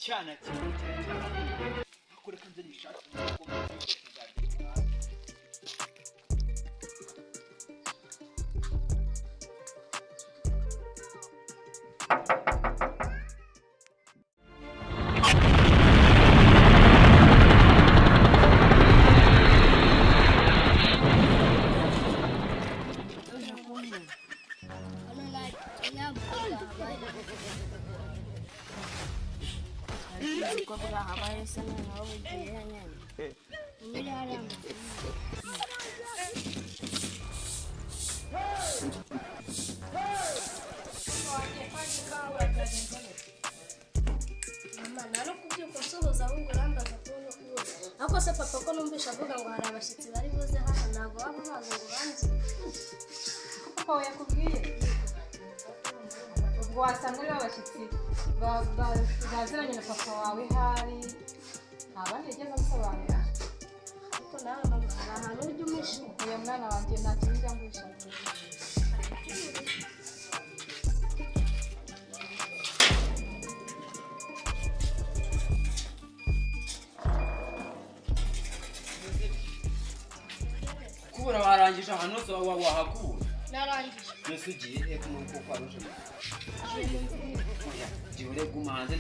cyana akore kanze nishaka ako se papa ko numvisha avuga ngo hari abashitsi bari buze hano ntabwo waba uhaze ngo banze papa yakubwiye ubwo wasanga ari abashitsi baziranye na papa wawe hari abandi yageze amusobanurira ariko nawe mama hari ahantu ujya umisha uyu mwana wanjye nta kintu ujya ngwisha kubura warangije ahantu hose wahakura narangije mbese ugiye kumuko kwaruje jiure guma hanze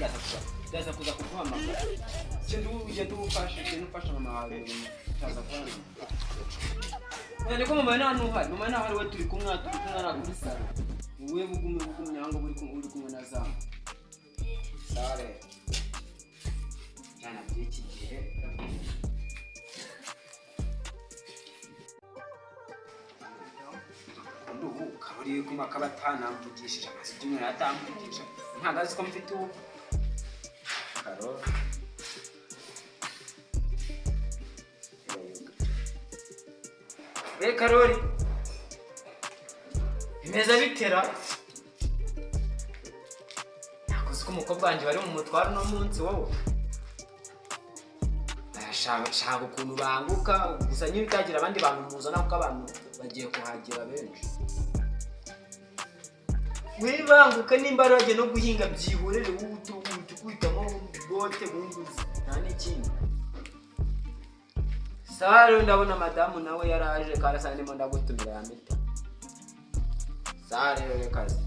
ndaza kuza kuguhamagara cyo ugenda ufasha mama wawe utaza kubana niko mama nta hari we turi kumwe aragusara uwe bugumye hango uri kumwe na zamu sare cyana byiki gihe Karori kuma kabatanamvugishije amazi by'umwe yatamvugisha ntagazi ko mfite ubu Karori Karori bimeza bitera nakoze ko umukobwa wanjye bari mu mutwaro no munsi wowe ashaka ukuntu banguka gusa niba utagira abandi bantu muzana kuko abantu bagiye kuhagira benshi wibanguka nimba araje no guhinga byihorere utukwitamo bote bunguzi nta n'ikindi sare ndabona madamu nawe yaraje karasa ndimo ndagutumira ya mita sare rero kazi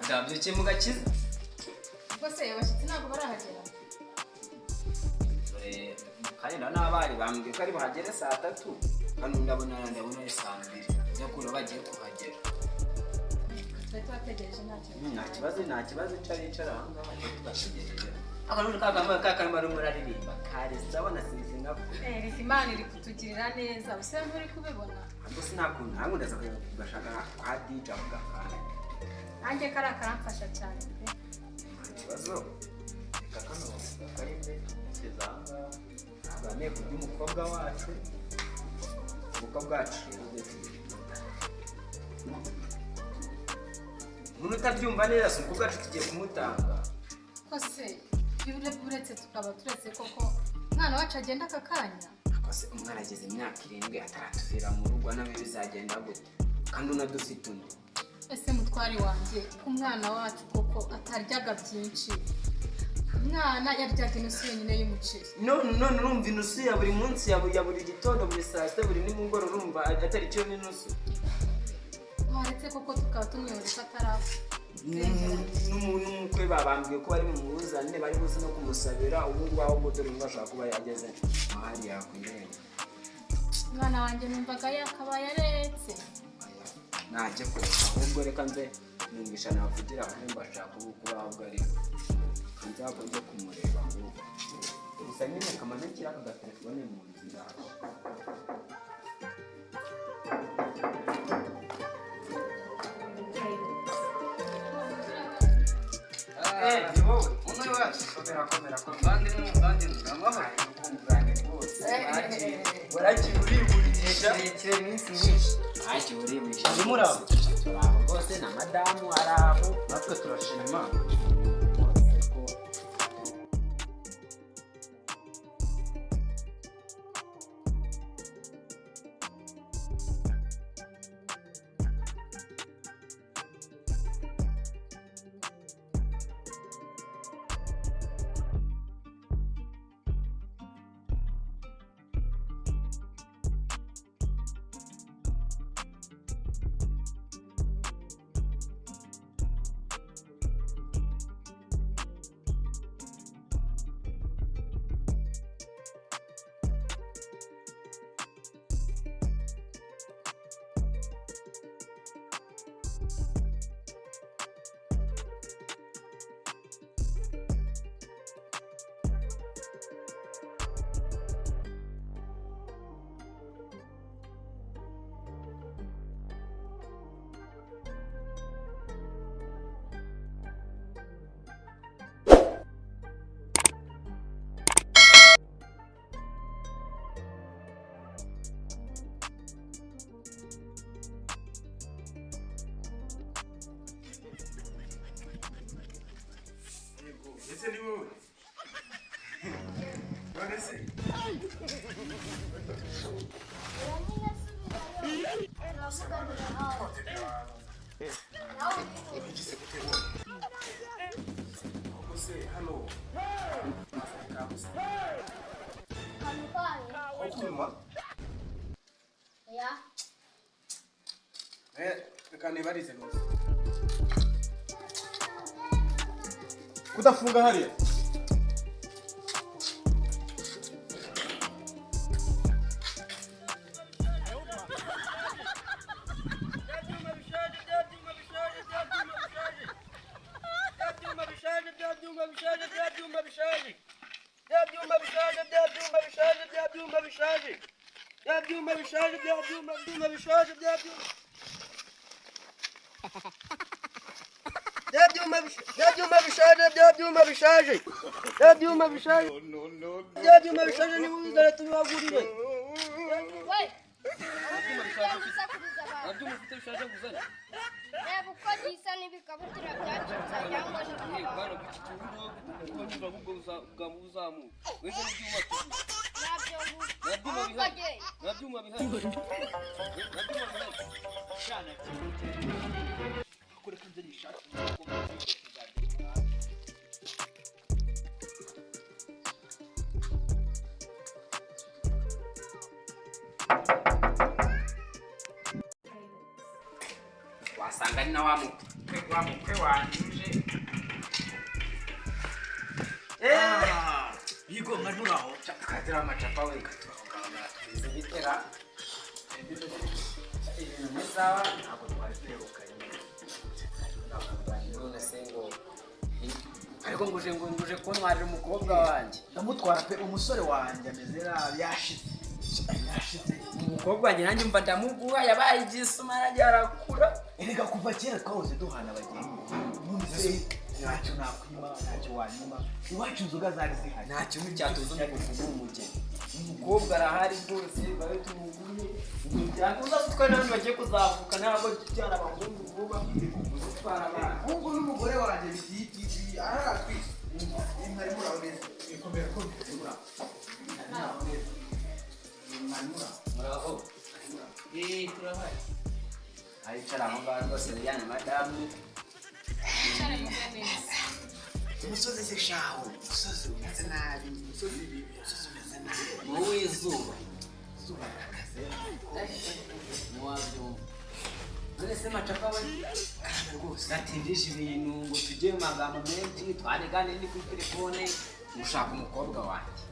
ndabyo kimuga kiza bose abashitsi ntabwo barahagera kandi n'abari bambwiye ko ari buhagere saa 3 kandi ndabona saa 2 yo kuro bagiye kuhagera twategereje nta kibazo icara ahangaha tugategereje akantu kakama rumuraririmba kare zabona sinzinga Imana iri kutugirira neza bise muri kubibona ariko sinakunda hangu ndaza kugashaka kwa DJ avuga kandi nanjye karamfasha cyane pe kibazo kakano karinde kizanga abane kujya umukobwa wacu umuntu utabyumva neza si umukobwa wacu tugiye kumutanga kose uretse tukaba turetse koko mwana wacu agenda aka kanya kose umwana ageze imyaka 7 ataratuvira mu rugo nawe bizagenda gute kandi unadufite undi ese mutwari wanjye umwana wacu koko ataryaga byinshi mwana yaryaga inusu nyine y'umuceri none urumva inusu ya buri munsi ya buri gitondo buri saa 7 buri nimugoro urumva atari cyo n'inusu waretse koko tukaba tumwiyoreka atarafu n'umukwe babambwiye ko bari mu muzane bari buze no kumusabira ubu ngubu aho dore ngo ashaka kuba yageze ahari yakwirenge mwana wanjye numvaga yakabaye aretse najye kureka ahubwo reka nze numvisha navugira kuri mbashaka kuba ahubwo ari nzako njye kumureba ngo gusa nyine kamaze kiraka telefone mu nzira umwe wacu komera bandi n'amahoro kumvanye rwose waragiye uriburisha kire minsi myinshi aje uriburisha ndimurabo turabo rwose na madamu arabo natwe turashima Imana kudafunga hariya wasanga ni na wa mukwe wanje bigo majuraho chakatira amachapa we katwagana twize bitera ibintu bisawa ntabwo twari ukanye none sengo ariko nguje kuntwarira umukobwa wanje ndamutwara pe umusore wanje amezera yashize umukobwa wanjye nanjye mva ndamuguha yabaye igisuma yarakura erega kuva kera twahoze duhana abagenzi none ntacyo nakwima ntacyo wanyuma iwacu inzoga zari zihari nta kintu cyatuzanye kuvuga umugeni umukobwa arahari rwose babe tumuguye byakuza twe n'abandi bagiye kuzavuka ntabwo cyana abahungu vuba gutwara abana ahubwo n'umugore wanjye bititi aratwise imari muraboneza ikomera ko muraho turahari ayicara aho ngaho rwose yajyanye madamu umusozi se shaho umusozi umeze nabi umusozi bibi umusozi umeze nabi wowe izuba rakaze ntiwabyumva none se macapa we rwose natindije ibintu ngo tujye mu magambo menshi twaregane ndi kuri telefone gushaka umukobwa wanjye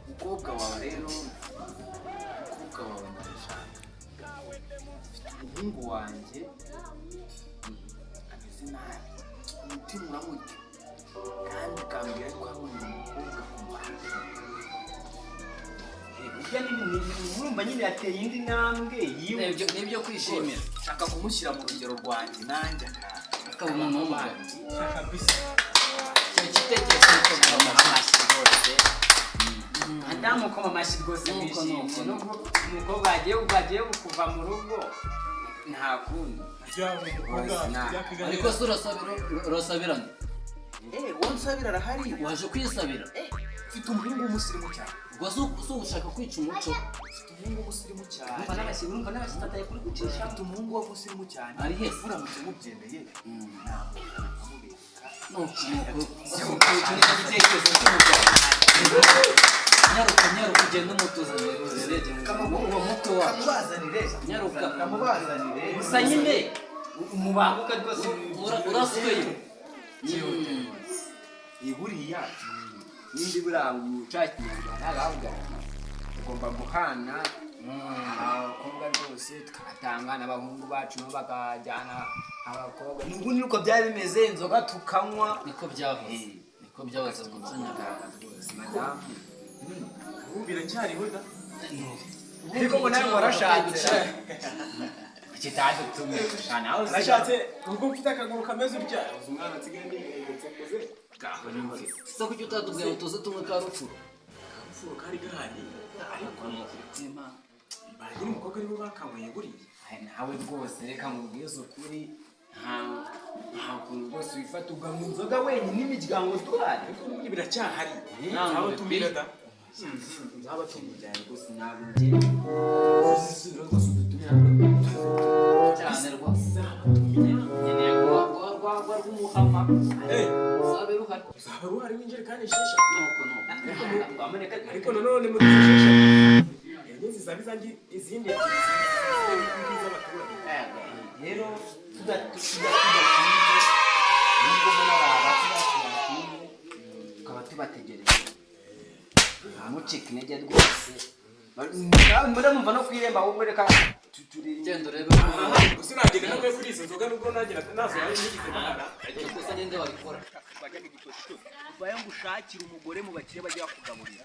umukobwa wawe rero umukobwa wawe ndashaka umuhungu wanjye ameze nabi umutima uramurya kandi ukambwira ko habonye umukobwa ku muhanda burya urumva nyine yateye indi ntambwe n'ibyo kwishimira nshaka kumushyira mu rugero rwanjye nanjye akaba umuntu w'umugabo kabisa icyo gitekerezo cyo kumuha amashyi rwose adamu koma amashyi rwose mwishimye nubwo umukobwa agiye kuva mu rugo nta kundi ariko se urasabirana wonsabira arahari waje kwisabira mfite umuhungu w'umusirimu cyane ubwo si ugushaka kwica umuco mfite umuhungu w'umusirimu cyane urumva n'abasitataye kuri gucisha mfite umuhungu w'umusirimu cyane ari hese uramutse mubyemeye ntabwo nyaruka ugenda umutuzanire uwo mutwe wacu kamubazanire gusa nyine umubanguka rwose urasweyo buriya n'indi buranguye ushaka ikinyarwanda aravuga ugomba guhana abakobwa rwose tugatanga n'abahungu bacu nabo bakajyana abakobwa n'ubu nuko byari bimeze inzoga tukanywa niko byahoze mu muco nyarwanda rwose madamu biracyariho da ariko ngo nawe warashatse kitaje tumwe nawe nashatse ubwo mfite akaguru kameze utya umwana nsigaye niyetse koze gaho n'imvi so kuki utatubwiye ngo tuze tumwe ka rufuro kari gahari ariko n'umutima bagira umukobwa aribo bakanyweye buriya nawe rwose reka mubwize ukuri nta kuntu rwose wifata uganywa inzoga wenyine imiryango duhari ariko n'ubundi biracyahari ntawe tumira da nzaba tumujyanye gusa ntabwo ngiye zisubira rwose udutumira cyane rwose nkeneye rwa rw'umuhama uzabe ruhari uzaba ruhari w'injerekani eshesha ariko nanone muri izo eshesha enye zizaba izanjye izindi ebyiri z'abaturage rero tudatinze nubwo muri aba tukaba tubategereje mucika intege rwose muramumva no kwiremba ahubwo reka genda urebe gusa nagenda nawe kuri izo nzoga nubwo nagira nazo ari n'igize n'abana ariko gusa ninde wabikora uvayo ngo ushakire umugore mu bakire bajya bakugaburira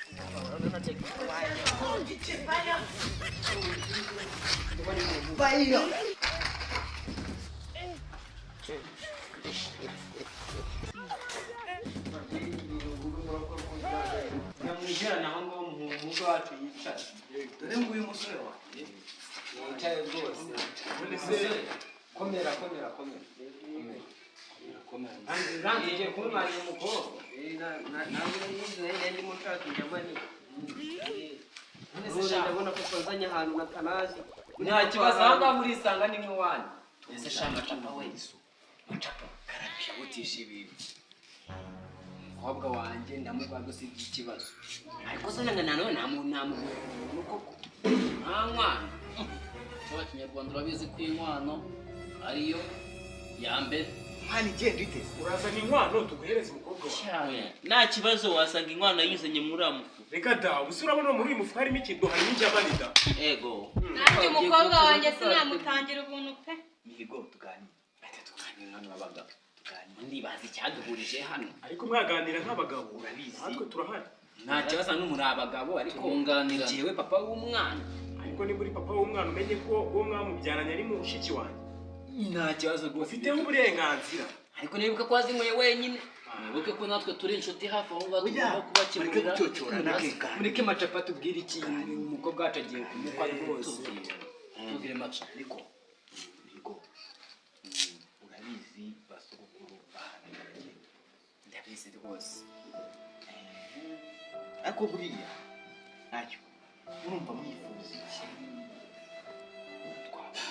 nyamwijirana aho ngaho umuhungu wacu yicaye dore nguyu musore wanjye yicaye rwose komera rangiye kumwanya umukobwa ntabwo nari ndimo nshaka inyamani ndabona ko twanzanye ahantu natanazi nta kibazo aho ngaho murisanga nimwe wanyu ese shamba capa we macapa karabisha gutisha ibintu umukobwa wanjye ndamubwira gusa ikibazo ariko se nanone nta muntu koko nta mwana cyo kinyarwanda urabizi ko inkwano ariyo ya mbere mwana igenda ite urazana inkwano tuguhereza umukobwa wawe cyane nta kibazo wasanga inkwano yizanye muri amufu reka da ubu urabona muri uyu mufuka harimo ikintu harimo injyamani da ego nanjye umukobwa wanjye sinamutangira ubuntu pe mihigo tuganire ate tuganire hano abagabo tuganire ndibaza icyaduhurije hano ariko mwaganira nk'abagabo urabizi natwe turahari nta kibazo n'umuri abagabo ariko Tubunganira. njyewe papa w'umwana ariko niba uri papa w'umwana umenye ko uwo mwamubyaranye ari mushiki wanjye nta kibazo rwose ufiteho uburenganzira ariko nibuka ko wazinyweye wenyine mwibuke ko natwe turi inshuti hafi aho ngaho Oya, tugomba kubakemurira mureke gucyocorana ibibazo. mureke macapa tubwire iki umukobwa wacu agiye kumukwa rwose tubwire maca ariko mihigo urabizi basogokuru bahanagaye ndabizi rwose ariko buriya ntacyo murumva mwifuza iki twabana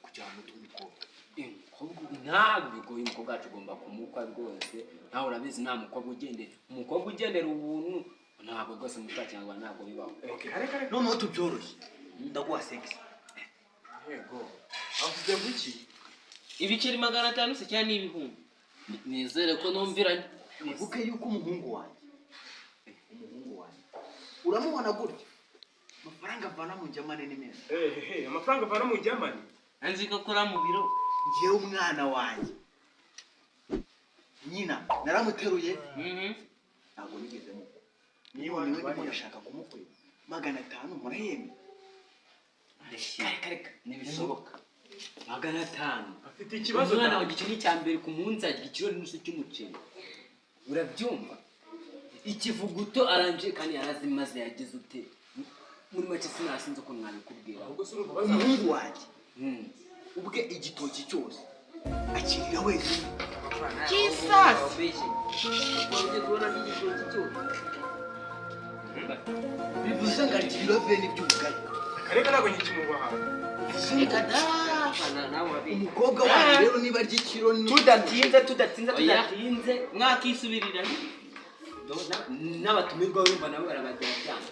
kugira ngo tumukobwa ntabwo bigoye umukobwa wacu ugomba kumukwa rwose nawe urabizi nta mukobwa ugendera umukobwa ugendera ubuntu ntabwo rwose mu cyacu kinyarwanda ntabwo bibaho noneho tubyoroshye ndaguha segisi yego avuze ngo iki ibiceri 500 se cyane n'ibihumbi nizere ko numviranye wibuke yuko umuhungu wanjye uramubona gutya amafaranga avana mu njyamane ni meza amafaranga avana mu njyamane anzi ko akora mu biro ngewe umwana wanjye nyina naramuteruye ntabwo nigeze mukwa niba niwe ndimo ndashaka kumukwira 500 murahembe reka ntibishoboka 500 afite ikibazo umwana wanjye icyo ni icya mbere ku munsi agira ikiro n'inusu cy'umuceri urabyumva ikivuguto aranje kandi yarazimaze yagize ute muri make sinasinze ko mwabikubwira ahubwo se urumva umuhungu wanjye ubwe igitoki cyose akirira wese bivuze ngo arya ibiro bene by'ubugari kareka ntabwo nyikimubaha umukobwa wanjye rero niba arya ikiro tudatinze mwakisubirira n'abatumirwa urumva nabo barabagira cyane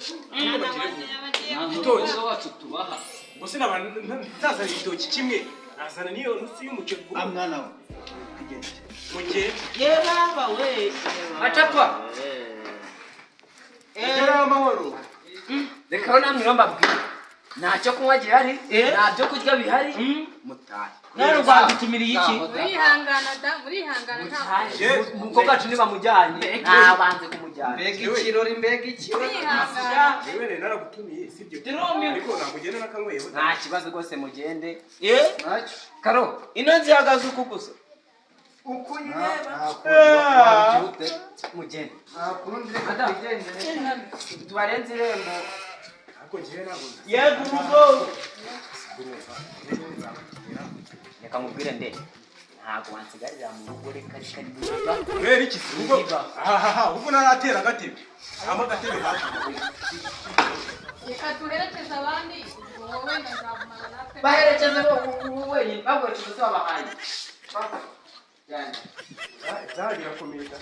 nta mukobwa wacu tubaha gusa ntazana igitoki kimwe azana n'iyo nusu y'umuceri mwana we tugende mugihe yeba we acapa amahoro reka aho namwe mbabwira ntacyo kunywa gihari nta byo kurya bihari mutahe none rwadutumiriye iki murihangana ntabwo umukobwa wacu ntibamujyanye ntabanze kumujyana mbega ikirori mbega ikirori murihangana yewe rero naragutumiye sibyo ariko ntabwo ugenda n'akanyweyeho nta kibazo rwose mugende ntacyo karo ino zihagaze uku gusa uko uyireba mugende tubarenze irembo ariko ngewe ntabwo yego urugo reka mubwire nde ntabwo wansigarira mu rugo reka niba kubera iki ubwo aha ubwo naratera agatebe agatebe hafi reka duherekeze abandi wowe ndazagumana natwe baherekeze wenyine baguherekeze babahaye cyane byagera kumenya